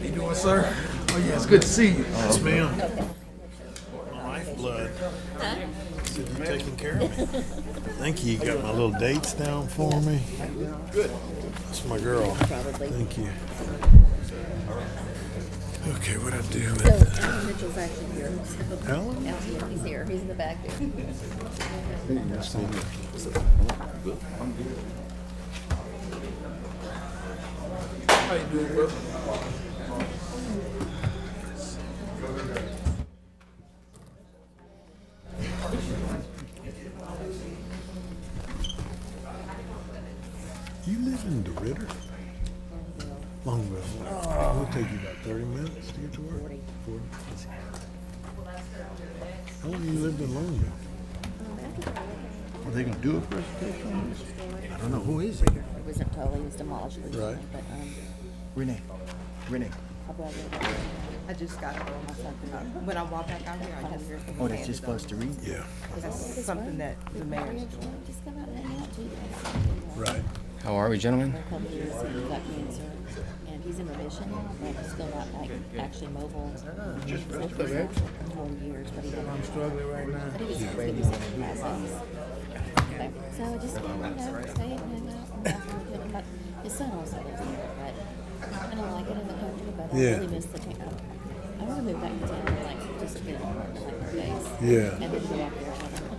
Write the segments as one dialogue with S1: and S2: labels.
S1: you doing, sir? Oh, yeah, it's good to see you.
S2: Yes, ma'am. My lifeblood. Said you're taking care of me. Thank you. You got my little dates down for me.
S1: Good.
S2: That's my girl.
S3: Probably.
S2: Thank you. Okay, what I do
S3: So,
S2: with
S3: Alan Mitchell's actually here.
S2: Alan?
S3: Yeah, he's here. He's in the back there.
S1: How you doing, bro?
S2: You live in DeRitter? Longville. It'll take you about 30 minutes to get to work. 40. How long have you lived in Longville?
S4: Are they going to do a presentation on this?
S1: I don't know. Who is it?
S3: It wasn't totally, it was demolished recently,
S2: Right.
S3: but,
S1: Renee.
S3: I'll probably
S5: I just got it on something. When I walk back out here, I just
S1: Oh, that's just for us to read?
S2: Yeah.
S5: That's something that the mayor's doing.
S3: just come out and hang out too.
S2: Right.
S6: How are we, gentlemen?
S3: For a couple years, he got cancer, and he's in remission, but still not like actually mobile. Just for 4 years, but he had.
S1: I'm struggling right now.
S3: But he was babysitting classes. Okay. So I just, stay and hang out. And that's really good. But his son also lives there, but I don't like it in the country, but I
S2: Yeah.
S3: really miss the town. I want to move back to town and like just get like 4 days.
S2: Yeah.
S3: And then go out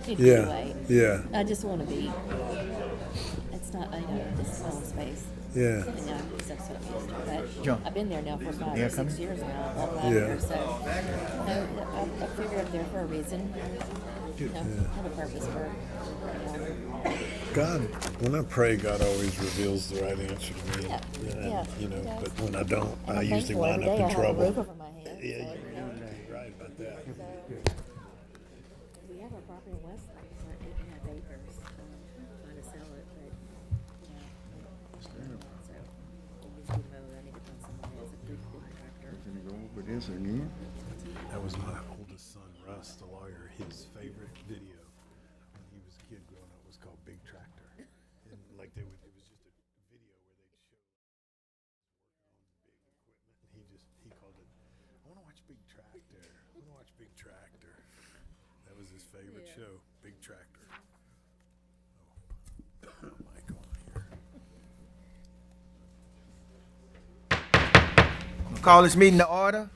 S3: there.
S2: Yeah.
S3: Anyway,
S2: Yeah.
S3: I just want to be. It's not, this is my own space.
S2: Yeah.
S3: And now that's what I'm used to.
S1: John.
S3: But I've been there now for 5
S1: Yeah,
S3: or 6
S1: come in.
S3: years now. All 5
S2: Yeah.
S3: years. So I figure I'm there for a reason. Have a purpose for.
S2: God, when I pray, God always reveals the right answer to me.
S3: Yeah,
S2: And,
S3: yeah,
S2: you know,
S3: he does.
S2: but when I don't,
S3: And
S2: I
S3: I'm
S2: usually
S3: thankful
S2: wind
S3: every
S2: up
S3: day
S2: in
S3: I have a
S2: trouble.
S3: roof over my head.
S2: Yeah,
S3: so,
S2: you're right about that.
S3: We have our property in Westlake, it's like 8.5 acres. Trying to sell it, but so it needs to be mowed. I need to find somebody who has a good tractor.
S4: Going to go over this again?
S2: That was my oldest son, Russ, the lawyer. His favorite video when he was a kid growing up was called Big Tractor. And like it was just a video where they'd show working on big equipment. And he called it, I want to watch Big Tractor. I want to watch Big Tractor. That was his favorite show, Big Tractor. Oh, mic on here.
S1: We'll call this meeting to order.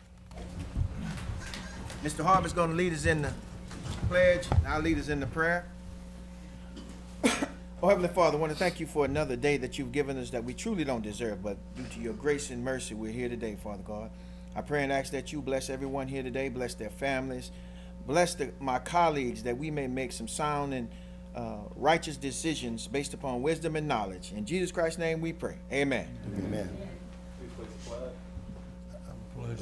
S1: Mr. Harper's going to lead us in the pledge, and I'll lead us in the prayer. Oh, Heavenly Father, I want to thank you for another day that you've given us that we truly don't deserve, but due to your grace and mercy, we're here today, Father God. I pray and ask that you bless everyone here today, bless their families, bless my colleagues, that we may make some sound and righteous decisions based upon wisdom and knowledge. In Jesus Christ's name we pray. Amen.
S4: Amen.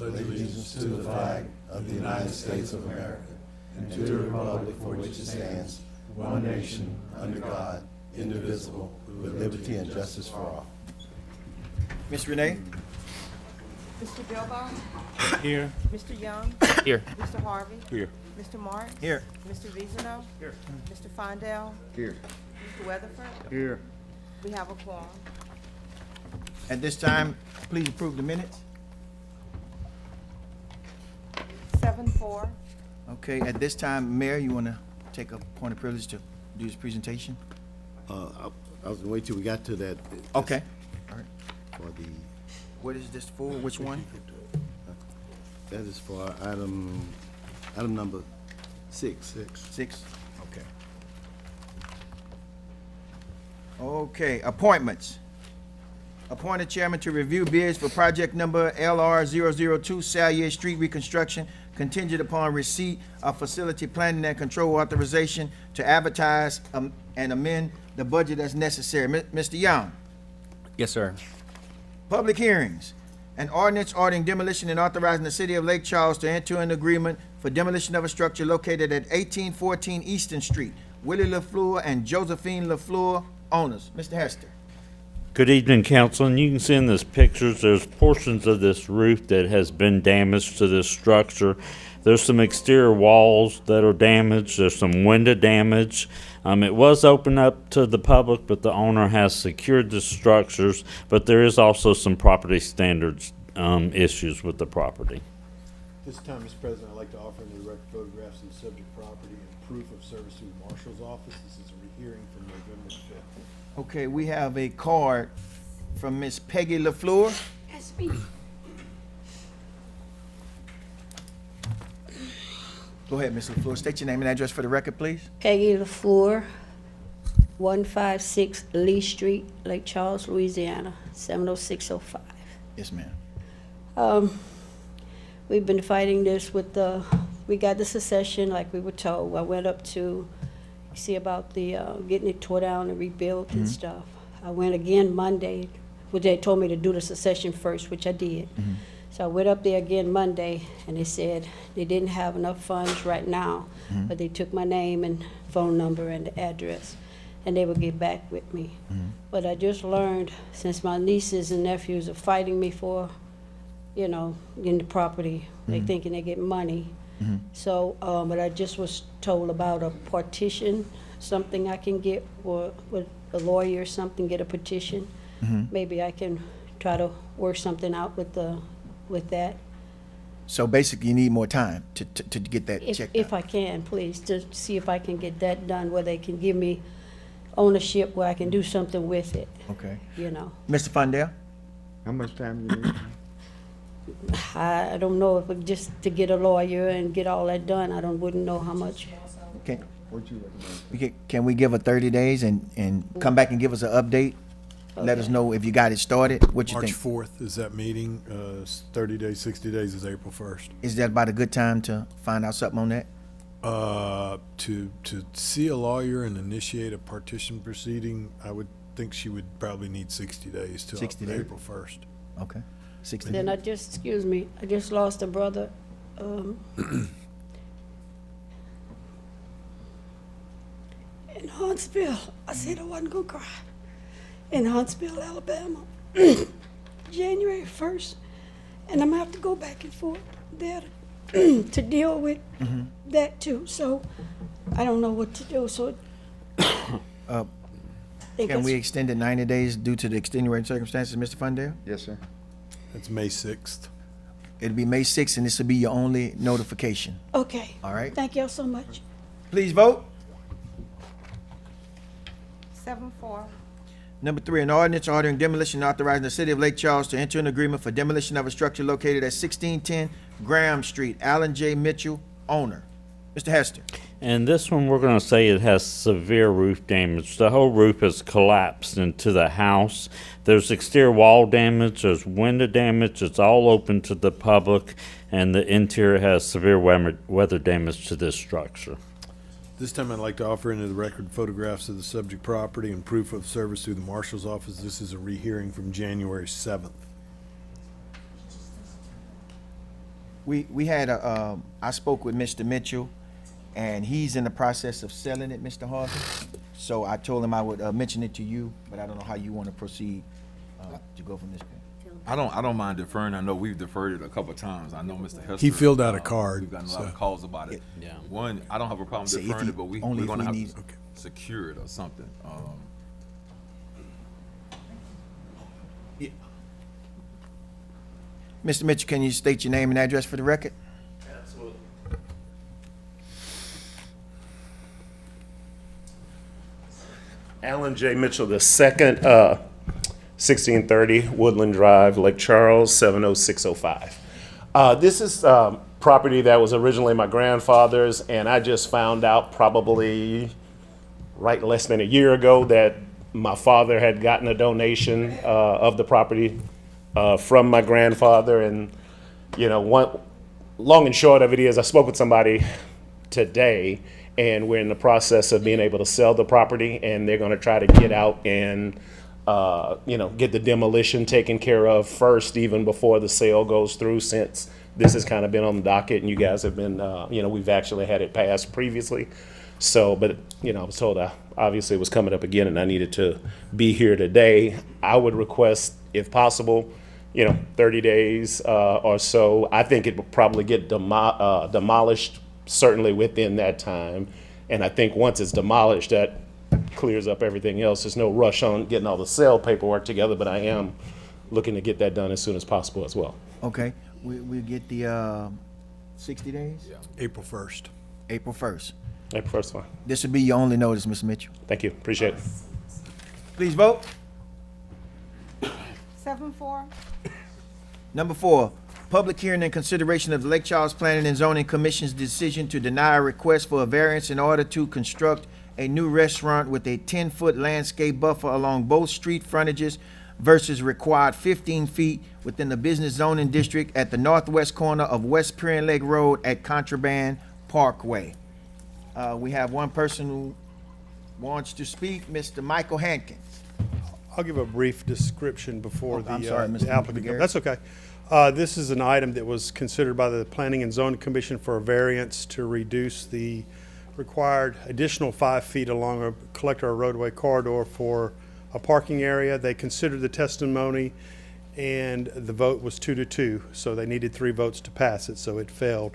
S7: Allegiance to the flag of the United States of America and to the republic for which it stands, one nation, under God, indivisible, with liberty and justice for all.
S1: Miss Renee?
S5: Mr. Bilbao?
S2: Here.
S5: Mr. Young?
S6: Here.
S5: Mr. Harvey?
S2: Here.
S5: Mr. Marks?
S1: Here.
S5: Mr. Vizano? Here. Mr. Fondell?
S4: Here.
S5: Mr. Weatherford?
S4: Here.
S5: We have a quorum.
S1: At this time, please approve the minutes.
S5: 7-4.
S1: Okay, at this time, Mayor, you want to take a point of privilege to do this presentation?
S4: I was going to wait till we got to that.
S1: Okay. All right.
S4: For the,
S1: What is this for? Which one?
S4: that is for item number 6.
S1: 6? Okay. Okay, appointments. Appointed chairman to review bids for project number LR002 Sallier Street reconstruction contingent upon receipt of facility planning and control authorization to advertise and amend the budget as necessary. Mr. Young,
S6: Yes, sir.
S1: public hearings. An ordinance ordering demolition and authorizing the city of Lake Charles to enter an agreement for demolition of a structure located at 1814 Eastern Street. Willie LaFleur and Josephine LaFleur, owners. Mr. Hester.
S8: Good evening, council, and you can see in this pictures, there's portions of this roof that has been damaged to this structure. There's some exterior walls that are damaged. There's some window damage. It was open up to the public, but the owner has secured the structures. But there is also some property standards issues with the property.
S2: This time, Mr. President, I'd like to offer into the record photographs of the subject property and proof of service to the Marshal's office. This is a rehearing from November 5th.
S1: Okay, we have a card from Miss Peggy LaFleur.
S3: That's me.
S1: Go ahead, Miss LaFleur. State your name and address for the record, please.
S9: Peggy LaFleur, 156 Lee Street, Lake Charles, Louisiana, 70605.
S1: Yes, ma'am.
S9: We've been fighting this with we got the secession like we were told. I went up to see about the getting it tore down and rebuilt and stuff. I went again Monday, which they told me to do the secession first, which I did. So I went up there again Monday, and they said they didn't have enough funds right now, but they took my name and phone number and the address, and they would get back with me. But I just learned, since my nieces and nephews are fighting me for, you know, in the property, they thinking they get money. So, but I just was told about a partition, something I can get, or with a lawyer or something, get a petition. Maybe I can try to work something out with that.
S1: So basically, you need more time to get that checked
S9: If
S1: out.
S9: I can, please, to see if I can get that done, where they can give me ownership, where I can do something with it,
S1: Okay.
S9: you know.
S1: Mr. Fundell?
S4: How much time you need?
S9: I don't know if it just to get a lawyer and get all that done, wouldn't know how much.
S1: Can,
S4: What you recommend?
S1: can we give her 30 days and come back and give us an update? Let us know if you got it started. What you
S2: March
S1: think?
S2: 4th is that meeting. 30 days, 60 days is April 1st.
S1: Is that about a good time to find out something on that?
S2: To see a lawyer and initiate a partition proceeding, I would think she would probably need 60 days till
S1: 60 days.
S2: April 1st.
S1: Okay. 60
S9: Then
S1: days.
S9: excuse me, I just lost a brother, in Huntsville. I said I wasn't gonna cry. In Huntsville, Alabama, January 1st. And I'm gonna have to go back and forth there to deal with that too. So I don't know what to do, so.
S1: Can we extend it 90 days due to the extenuating circumstances, Mr. Fundell?
S4: Yes, sir.
S2: That's May 6th.
S1: It'll be May 6th, and this will be your only notification.
S9: Okay.
S1: All right.
S9: Thank y'all so much.
S1: Please vote.
S5: 7-4.
S1: Number 3, an ordinance ordering demolition authorizing the city of Lake Charles to enter an agreement for demolition of a structure located at 1610 Graham Street. Alan J. Mitchell, owner. Mr. Hester.
S8: And this one, we're going to say it has severe roof damage. The whole roof has collapsed into the house. There's exterior wall damage, there's window damage. It's all open to the public, and the interior has severe weather damage to this structure.
S2: This time I'd like to offer into the record photographs of the subject property and proof of service through the Marshal's office. This is a rehearing from January 7th.
S1: We had I spoke with Mr. Mitchell, and he's in the process of selling it, Mr. Harvey. So I told him I would mention it to you, but I don't know how you want to proceed to go from this point.
S10: I don't mind deferring. I know we've deferred it a couple of times. I know Mr. Hester.
S2: He filled out a card,
S10: We've gotten a lot of
S2: so-
S10: calls about it.
S8: Yeah.
S10: One, I don't have a problem
S1: See, if
S10: deferring
S1: he-
S10: it, but we're
S1: only if
S10: gonna
S1: we
S10: have
S1: need-
S10: to secure it or something.
S1: Mr. Mitchell, can you state your name and address for the record?
S11: Absolutely. Alan J. Mitchell II, 1630 Woodland Drive, Lake Charles, 70605. This is property that was originally my grandfather's, and I just found out probably right less than a year ago that my father had gotten a donation of the property from my grandfather. And, you know, long and short of it is I spoke with somebody today, and we're in the process of being able to sell the property, and they're going to try to get out and, you know, get the demolition taken care of first, even before the sale goes through, since this has kind of been on the docket and you guys have been, you know, we've actually had it passed previously. So, but, you know, I was told obviously it was coming up again and I needed to be here today. I would request, if possible, 30 days or so. I think it will probably get demolished certainly within that time. And I think once it's demolished, that clears up everything else. There's no rush on getting all the sale paperwork together, but I am looking to get that done as soon as possible as well.
S1: Okay, we get the 60 days?
S2: April 1st.
S1: April 1st.
S11: April 1st, fine.
S1: This will be your only notice, Mr. Mitchell.
S11: Thank you. Appreciate it.
S1: Please vote.
S5: 7-4.
S1: Number 4, public hearing and consideration of the Lake Charles Planning and Zoning Commission's decision to deny a request for a variance in order to construct a new restaurant with a 10-foot landscape buffer along both street frontages versus required 15 feet within the business zoning district at the northwest corner of West Prairie Lake Road at Contraband Parkway. We have one person who wants to speak, Mr. Michael Hankins.
S2: I'll give a brief description before
S1: I'm sorry, Mr.
S2: the applicant.
S1: McGarrett.
S2: That's okay. This is an item that was considered by the Planning and Zoning Commission for a variance to reduce the required additional 5 feet along a collector or roadway corridor for a parking area. They considered the testimony, and the vote was 2-2, so they needed 3 votes to pass it, so it failed.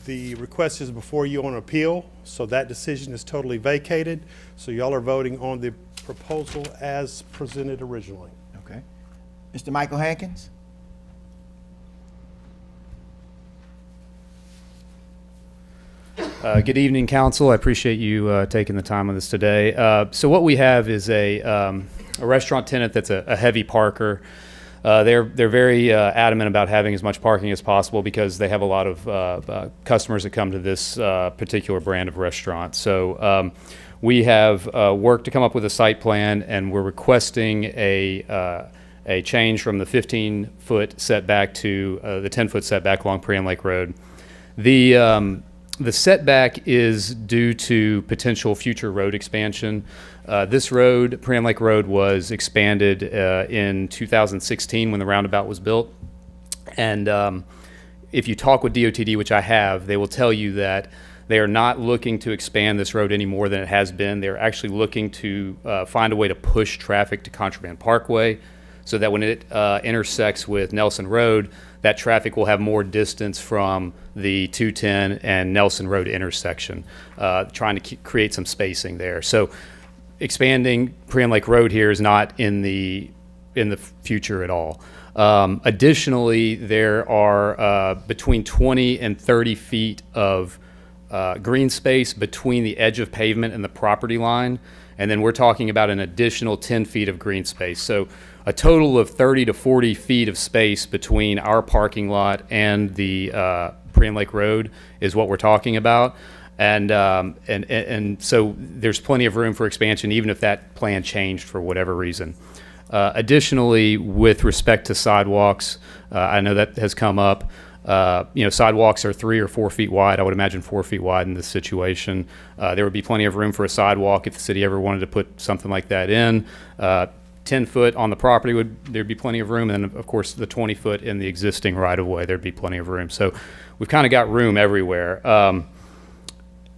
S2: The request is before you on appeal, so that decision is totally vacated. So y'all are voting on the proposal as presented originally.
S1: Okay. Mr. Michael Hankins?
S12: Good evening, council. I appreciate you taking the time on this today. So what we have is a restaurant tenant that's a heavy parker. They're very adamant about having as much parking as possible because they have a lot of customers that come to this particular brand of restaurant. So we have worked to come up with a site plan, and we're requesting a change from the 15-foot setback to the 10-foot setback along Prairie Lake Road. The setback is due to potential future road expansion. This road, Prairie Lake Road, was expanded in 2016 when the roundabout was built. And if you talk with DOTD, which I have, they will tell you that they are not looking to expand this road any more than it has been. They're actually looking to find a way to push traffic to Contraband Parkway so that when it intersects with Nelson Road, that traffic will have more distance from the 210 and Nelson Road intersection, trying to create some spacing there. So expanding Prairie Lake Road here is not in the future at all. Additionally, there are between 20 and 30 feet of green space between the edge of pavement and the property line, and then we're talking about an additional 10 feet of green space. So a total of 30 to 40 feet of space between our parking lot and the Prairie Lake Road is what we're talking about. And so there's plenty of room for expansion, even if that plan changed for whatever reason. Additionally, with respect to sidewalks, I know that has come up. Sidewalks are 3 or 4 feet wide. I would imagine 4 feet wide in this situation. There would be plenty of room for a sidewalk if the city ever wanted to put something like that in. 10 foot on the property there'd be plenty of room, and of course the 20 foot in the existing right of way, there'd be plenty of room. So we've kind of got room everywhere.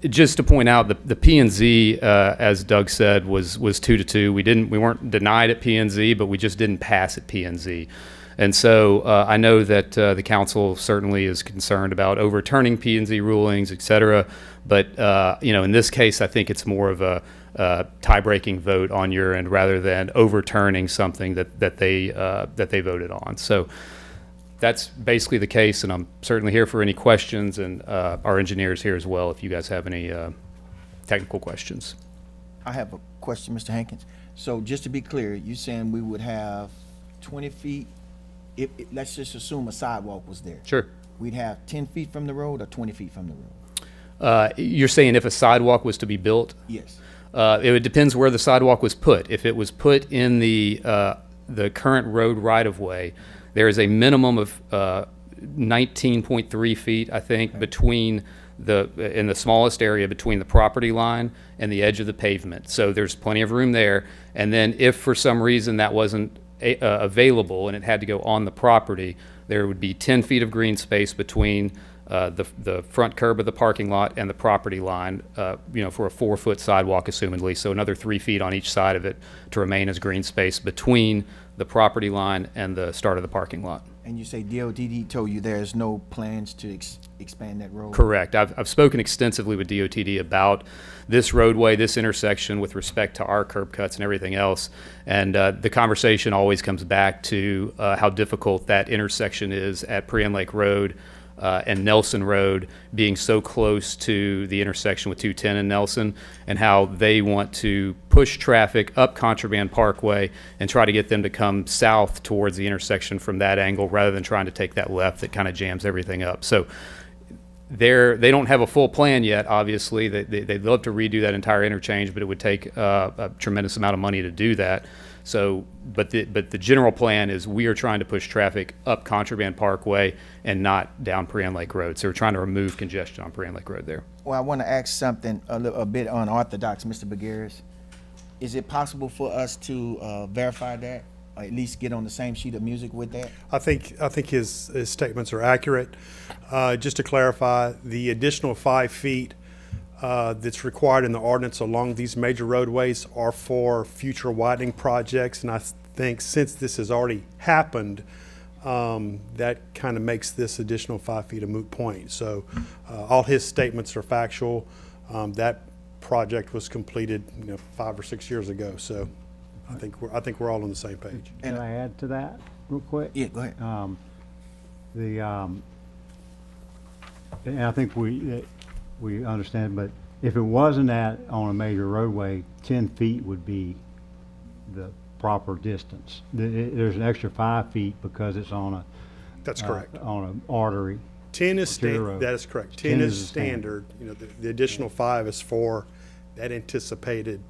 S12: Just to point out, the P&Z, as Doug said, was 2-2. We weren't denied at P&Z, but we just didn't pass at P&Z. And so I know that the council certainly is concerned about overturning P&Z rulings, et cetera. But in this case, I think it's more of a tie-breaking vote on your end rather than overturning something that they voted on. So that's basically the case, and I'm certainly here for any questions, and our engineers here as well if you guys have any technical questions.
S1: I have a question, Mr. Hankins. So just to be clear, you're saying we would have 20 feet, let's just assume a sidewalk was there.
S12: Sure.
S1: We'd have 10 feet from the road or 20 feet from the road?
S12: You're saying if a sidewalk was to be built?
S1: Yes.
S12: It depends where the sidewalk was put. If it was put in the current road right-of-way, there is a minimum of 19.3 feet, I think, between in the smallest area between the property line and the edge of the pavement. So there's plenty of room there. And then if for some reason that wasn't available and it had to go on the property, there would be 10 feet of green space between the front curb of the parking lot and the property line, for a 4-foot sidewalk, assumedly. So another 3 feet on each side of it to remain as green space between the property line and the start of the parking lot.
S1: And you say DOTD told you there's no plans to expand that road?
S12: Correct. I've spoken extensively with DOTD about this roadway, this intersection with respect to our curb cuts and everything else. And the conversation always comes back to how difficult that intersection is at Prian Lake Road and Nelson Road, being so close to the intersection with 210 and Nelson, and how they want to push traffic up Contraband Parkway and try to get them to come south towards the intersection from that angle rather than trying to take that left that kind of jams everything up. So they don't have a full plan yet, obviously. They'd love to redo that entire interchange, but it would take a tremendous amount of money to do that. So, but the general plan is we are trying to push traffic up Contraband Parkway and not down Prian Lake Road. So we're trying to remove congestion on Prian Lake Road there.
S1: Well, I want to ask something a bit unorthodox, Mr. Begaris. Is it possible for us to verify that, or at least get on the same sheet of music with that?
S2: I think his statements are accurate. Just to clarify, the additional 5 feet that's required in the ordinance along these major roadways are for future widening projects, and I think since this has already happened, that kind of makes this additional 5 feet a moot point. So all his statements are factual. That project was completed 5 or 6 years ago, so I think we're all on the same page.
S13: Can I add to that real quick?
S1: Yeah, go ahead.
S13: And I think we understand, but if it wasn't that on a major roadway, 10 feet would be the proper distance. There's an extra 5 feet because it's on a.
S2: That's correct.
S13: On an artery.
S2: 10 is
S13: road.
S2: that is correct. 10 is standard. The additional 5 is for that anticipated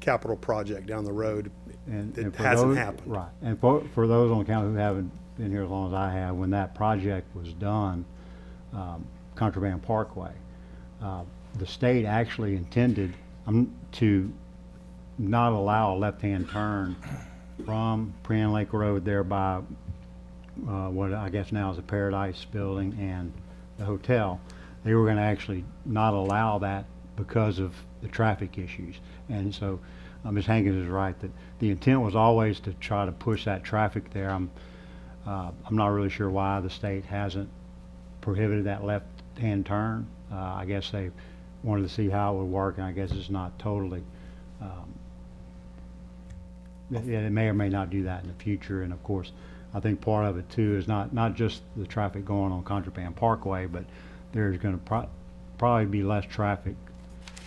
S2: capital project down the road that hasn't happened.
S13: Right. And for those on the council who haven't been here as long as I have, when that project was done, Contraband Parkway, the state actually intended to not allow a left-hand turn from Prian Lake Road there by what I guess now is the Paradise Building and the hotel. They were going to actually not allow that because of the traffic issues. And so Ms. Hankins is right that the intent was always to try to push that traffic there. I'm not really sure why the state hasn't prohibited that left-hand turn. I guess they wanted to see how it would work, and I guess it's not totally. They may or may not do that in the future. And of course, I think part of it too is not just the traffic going on Contraband Parkway, but there's going to probably be less traffic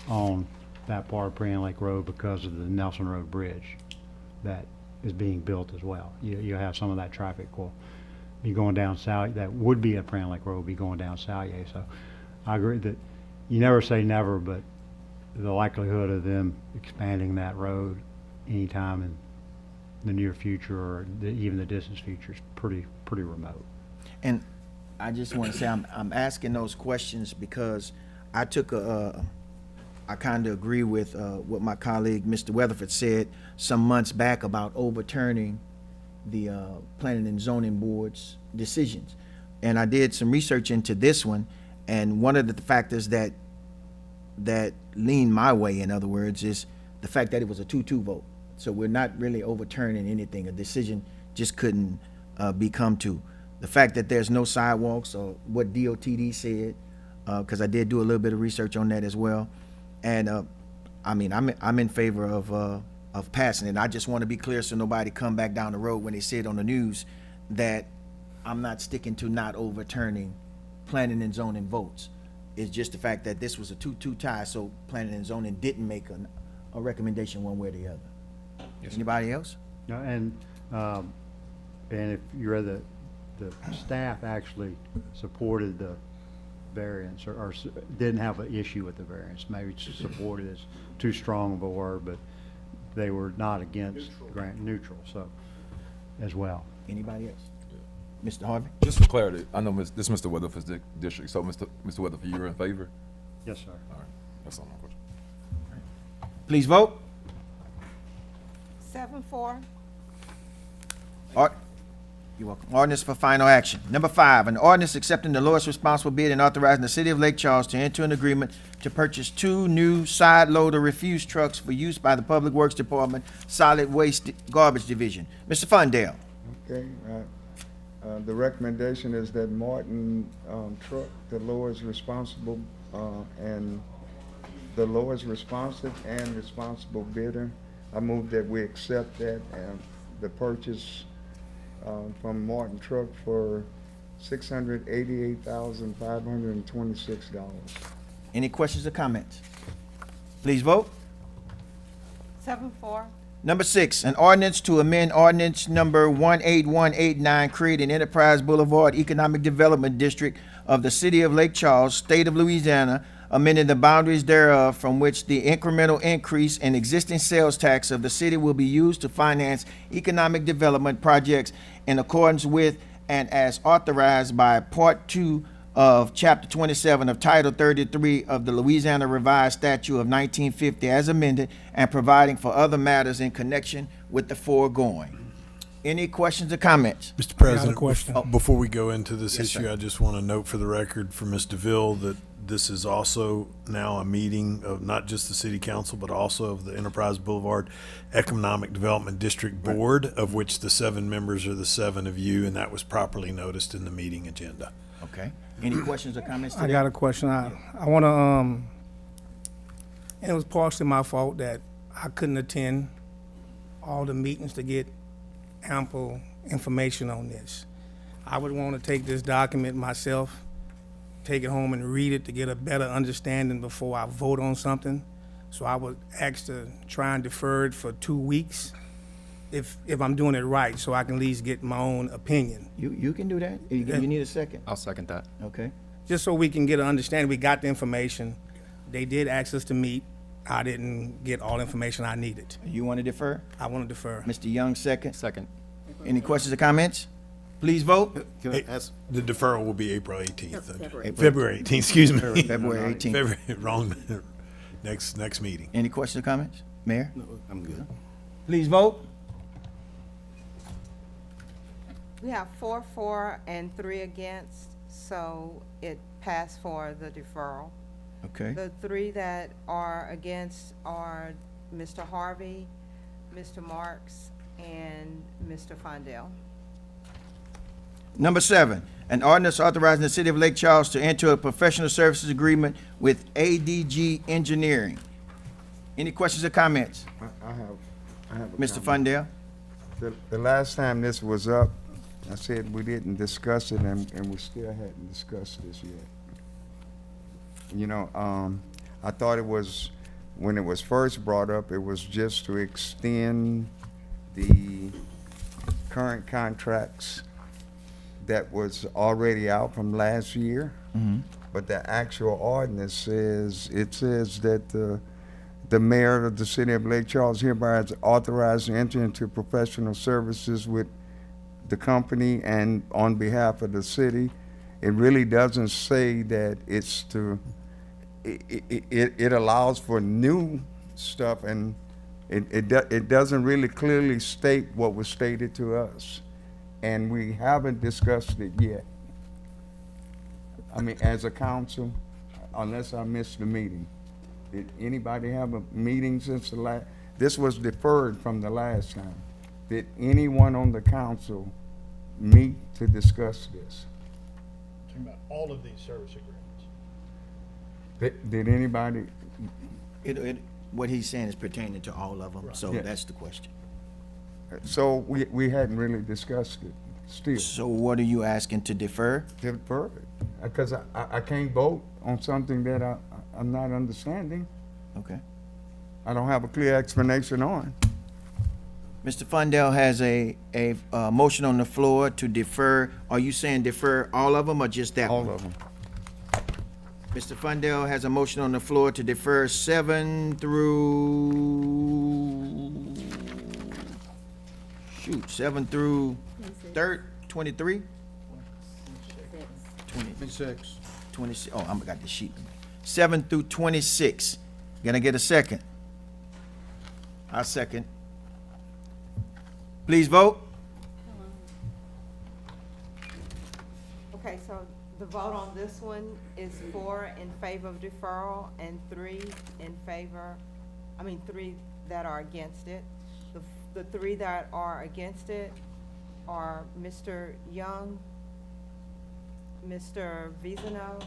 S13: on that part of Prian Lake Road because of the Nelson Road Bridge that is being built as well. You have some of that traffic will be going down Sallier, that would be at Prian Lake Road, will be going down Sallier. So I agree that you never say never, but the likelihood of them expanding that road anytime in the near future or even the distant future is pretty remote.
S1: And I just want to say I'm asking those questions because I took I kind of agree with what my colleague Mr. Weatherford said some months back about overturning the Planning and Zoning Board's decisions. And I did some research into this one, and one of the factors that lean my way, in other words, is the fact that it was a 2-2 vote. So we're not really overturning anything. A decision just couldn't be come to. The fact that there's no sidewalks, or what DOTD said, because I did do a little bit of research on that as well. And I mean, I'm in favor of passing it. I just want to be clear so nobody come back down the road when they see it on the news that I'm not sticking to not overturning planning and zoning votes. It's just the fact that this was a 2-2 tie, so planning and zoning didn't make a recommendation one way or the other. Yes. Anybody else?
S13: No, and if you read the staff actually supported the variance or didn't have an issue with the variance. Maybe supported is too strong of a word, but they were not against grant neutral, so as well.
S1: Anybody else? Mr. Harvey?
S10: Just for clarity, I know this is Mr. Weatherford's district, so Mr. Weatherford, you're in favor?
S13: Yes, sir.
S10: All right, that's all my question.
S1: Please vote.
S5: 7-4.
S1: You're welcome. Ordinance for final action. Number 5, an ordinance accepting the lowest responsible bid and authorizing the City of Lake Charles to enter an agreement to purchase 2 new side loader refuse trucks for use by the Public Works Department Solid Waste Garbage Division. Mr. Fundale.
S14: Okay, the recommendation is that Martin Truck, the lowest responsible and the lowest responsive and responsible bidder. I move that we accept that and the purchase from Martin Truck for $688,526.
S1: Any questions or comments? Please vote.
S5: 7-4.
S1: Number 6, an ordinance to amend ordinance number 18189, creating Enterprise Boulevard Economic Development District of the City of Lake Charles, State of Louisiana, amending the boundaries thereof, from which the incremental increase in existing sales tax of the city will be used to finance economic development projects in accordance with and as authorized by Part 2 of Chapter 27 of Title 33 of the Louisiana Revised Statute of 1950 as amended, and providing for other matters in connection with the foregoing. Any questions or comments?
S15: Mr. President,
S1: question.
S15: before we go into this
S1: Yes,
S15: issue,
S1: sir.
S15: I just want to note for the record for Ms. DeVille that this is also now a meeting of not just the City Council, but also of the Enterprise Boulevard Economic Development District Board, of which the 7 members are the 7 of you, and that was properly noticed in the meeting agenda.
S1: Okay. Any questions or comments
S16: I
S1: today?
S16: got a question. I want to, and it was partially my fault that I couldn't attend all the meetings to get ample information on this. I would want to take this document myself, take it home and read it to get a better understanding before I vote on something. So I would ask to try and defer it for 2 weeks if I'm doing it right, so I can at least get my own opinion.
S1: You can do that. You need a second.
S6: I'll second that.
S1: Okay.
S16: Just so we can get an understanding. We got the information. They did ask us to meet. I didn't get all the information I needed.
S1: You want to defer?
S16: I want to defer.
S1: Mr. Young, second.
S6: Second.
S1: Any questions or comments? Please vote.
S15: Can I ask? The deferral will be April 18th.
S1: February.
S15: February 18th, excuse me.
S1: February 18th.
S15: February, wrong, next meeting.
S1: Any questions or comments? Mayor?
S4: No, I'm good.
S1: Please vote.
S5: We have 4 for and 3 against, so it passed for the deferral.
S1: Okay.
S5: The 3 that are against are Mr. Harvey, Mr. Marks, and Mr. Fondell.
S1: Number 7, an ordinance authorizing the City of Lake Charles to enter a professional services agreement with ADG Engineering. Any questions or comments?
S14: I have a
S1: Mr.
S14: comment.
S1: Fundale?
S14: The last time this was up, I said we didn't discuss it, and we still hadn't discussed this yet. You know, I thought it was, when it was first brought up, it was just to extend the current contracts that was already out from last year. But the actual ordinance says, it says that the mayor of the City of Lake Charles hereby is authorized to enter into professional services with the company and on behalf of the city. It really doesn't say that it's to, it allows for new stuff, and it doesn't really clearly state what was stated to us. And we haven't discussed it yet. I mean, as a council, unless I missed the meeting. Did anybody have a meeting since the last? This was deferred from the last time. Did anyone on the council meet to discuss this?
S2: Talking about all of these service agreements.
S14: Did anybody?
S1: What he's saying is pertaining to all of them, so
S14: Yeah.
S1: that's the question.
S14: So we hadn't really discussed it still.
S1: So what are you asking to defer?
S14: Defer it, because I can't vote on something that I'm not understanding.
S1: Okay.
S14: I don't have a clear explanation on.
S1: Mr. Fundell has a motion on the floor to defer. Are you saying defer all of them or just that one?
S14: All of them.
S1: Mr. Fundell has a motion on the floor to defer 7 through, 7 through 23?
S4: 26.
S1: 26, oh, I got the sheet. 7 through 26. Gonna get a second? I second. Please vote.
S5: Okay, so the vote on this one is 4 in favor of deferral and 3 in favor, I mean, 3 that are against it. The 3 that are against it are Mr. Young, Mr. Vizino,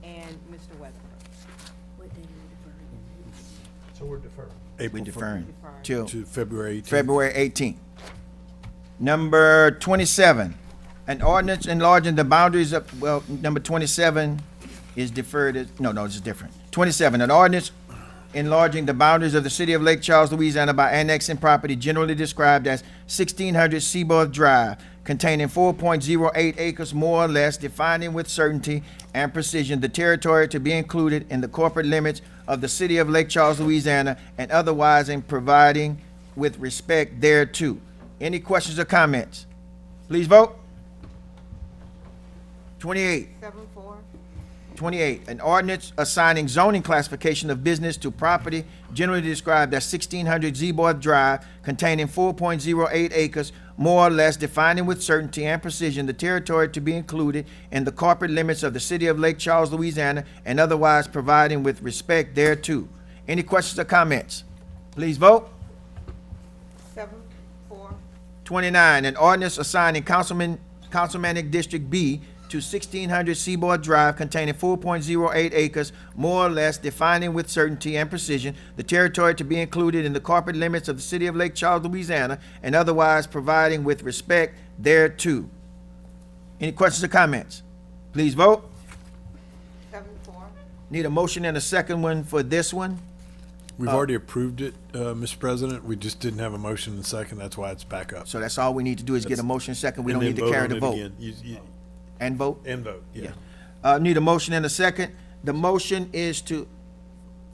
S5: and Mr. Weatherford.
S3: What day are you deferring?
S2: So we're deferring.
S1: We deferring
S5: Deferring.
S1: till
S15: To February 18th.
S1: February 18th. Number 27, an ordinance enlarging the boundaries of, well, number 27 is deferred, no, it's different. 27, an ordinance enlarging the boundaries of the city of Lake Charles, Louisiana by annexing property generally described as 1600 Seaboard Drive, containing 4.08 acres more or less, defining with certainty and precision the territory to be included in the corporate limits of the city of Lake Charles, Louisiana, and otherwise in providing with respect thereto. Any questions or comments? Please vote. 28.
S5: 7-4.
S1: 28, an ordinance assigning zoning classification of business to property generally described as 1600 Seaboard Drive, containing 4.08 acres, more or less, defining with certainty and precision the territory to be included in the corporate limits of the city of Lake Charles, Louisiana, and otherwise providing with respect thereto. Any questions or comments? Please vote.
S5: 7-4.
S1: 29, an ordinance assigning Councilmanic District B to 1600 Seaboard Drive, containing 4.08 acres, more or less, defining with certainty and precision the territory to be included in the corporate limits of the city of Lake Charles, Louisiana, and otherwise providing with respect thereto. Any questions or comments? Please vote.
S5: 7-4.
S1: Need a motion and a second one for this one.
S15: We've already approved it, Mr. President. We just didn't have a motion and second. That's why it's back up.
S1: So that's all we need to do is get a motion second. We
S15: And
S1: don't
S15: then
S1: need to carry
S15: on
S1: the
S15: it
S1: vote.
S15: again.
S1: And vote?
S15: And vote, yeah.
S1: Need a motion and a second. The motion is to,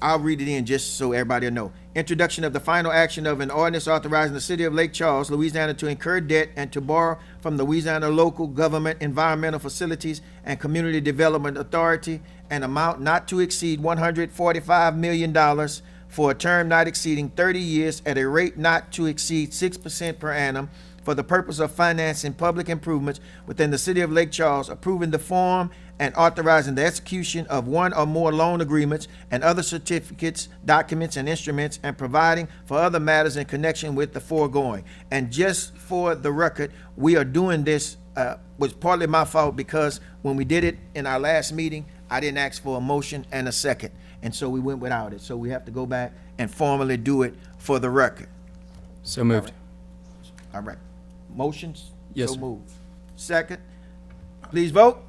S1: I'll read it in just so everybody will know. Introduction of the final action of an ordinance authorizing the city of Lake Charles, Louisiana to incur debt and to borrow from the Louisiana Local Government Environmental Facilities and Community Development Authority an amount not to exceed $145 million for a term not exceeding 30 years at a rate not to exceed 6% per annum for the purpose of financing public improvements within the city of Lake Charles, approving the form and authorizing the execution of one or more loan agreements and other certificates, documents, and instruments, and providing for other matters in connection with the foregoing. And just for the record, we are doing this, was partly my fault because when we did it in our last meeting, I didn't ask for a motion and a second, and so we went without it. So we have to go back and formally do it for the record.
S6: So moved.
S1: All right. Motions?
S6: Yes,
S1: So
S6: sir.
S1: moved. Second. Please vote.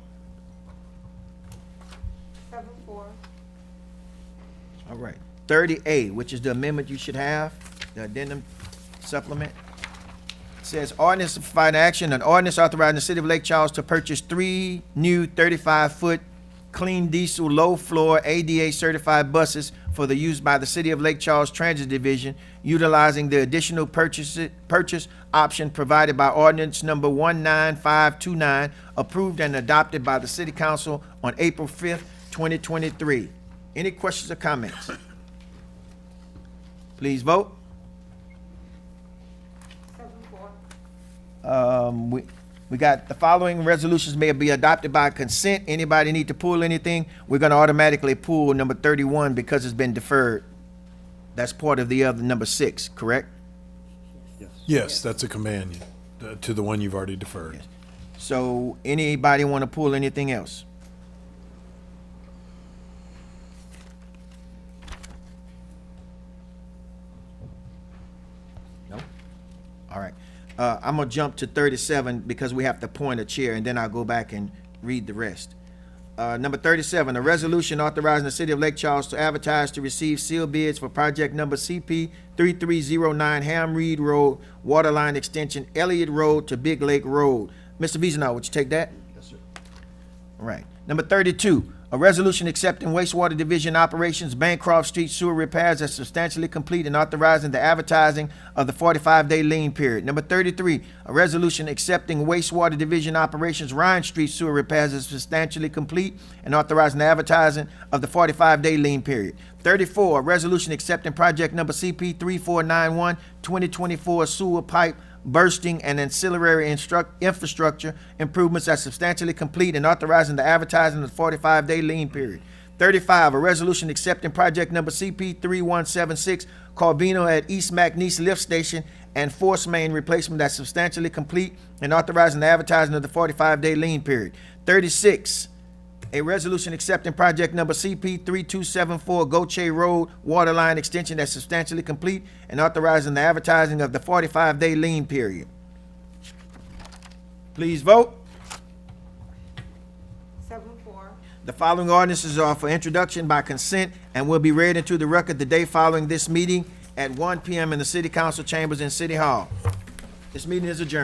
S5: 7-4.
S1: All right. 30A, which is the amendment you should have, the addendum supplement. Says ordinance of final action, an ordinance authorizing the city of Lake Charles to purchase 3 new 35-foot clean diesel low-floor ADA certified buses for the use by the City of Lake Charles Transit Division, utilizing the additional purchase option provided by ordinance number 19529, approved and adopted by the City Council on April 5th, 2023. Any questions or comments? Please vote.
S5: 7-4.
S1: We got the following resolutions may be adopted by consent. Anybody need to pull anything? We're gonna automatically pull number 31 because it's been deferred. That's part of the other number 6, correct?
S15: Yes, that's a companion to the one you've already deferred.
S1: So anybody want to pull anything else? No? All right. I'm gonna jump to 37 because we have to appoint a chair, and then I'll go back and read the rest. Number 37, a resolution authorizing the city of Lake Charles to advertise to receive sealed bids for project number CP 3309 Ham Reed Road, Waterline Extension, Elliott Road to Big Lake Road. Mr. Vizino, would you take that?
S4: Yes, sir.
S1: All right. Number 32, a resolution accepting wastewater division operations Bancroft Street sewer repairs as substantially complete and authorizing the advertising of the 45-day lien period. Number 33, a resolution accepting wastewater division operations Ryan Street sewer repairs as substantially complete and authorizing the advertising of the 45-day lien period. 34, a resolution accepting project number CP 3491 2024 sewer pipe bursting, and ancillary infrastructure improvements are substantially complete and authorizing the advertising of the 45-day lien period. 35, a resolution accepting project number CP 3176, Corbino at East McNeese Lift Station and force main replacement that's substantially complete and authorizing the advertising of the 45-day lien period. 36, a resolution accepting project number CP 3274 Goche Road Water Line Extension that's substantially complete and authorizing the advertising of the 45-day lien period. Please vote.
S5: 7-4.
S1: The following ordinances are for introduction by consent and will be read into the record the day following this meeting at 1 p.m. in the City Council chambers in City Hall. This meeting is adjourned.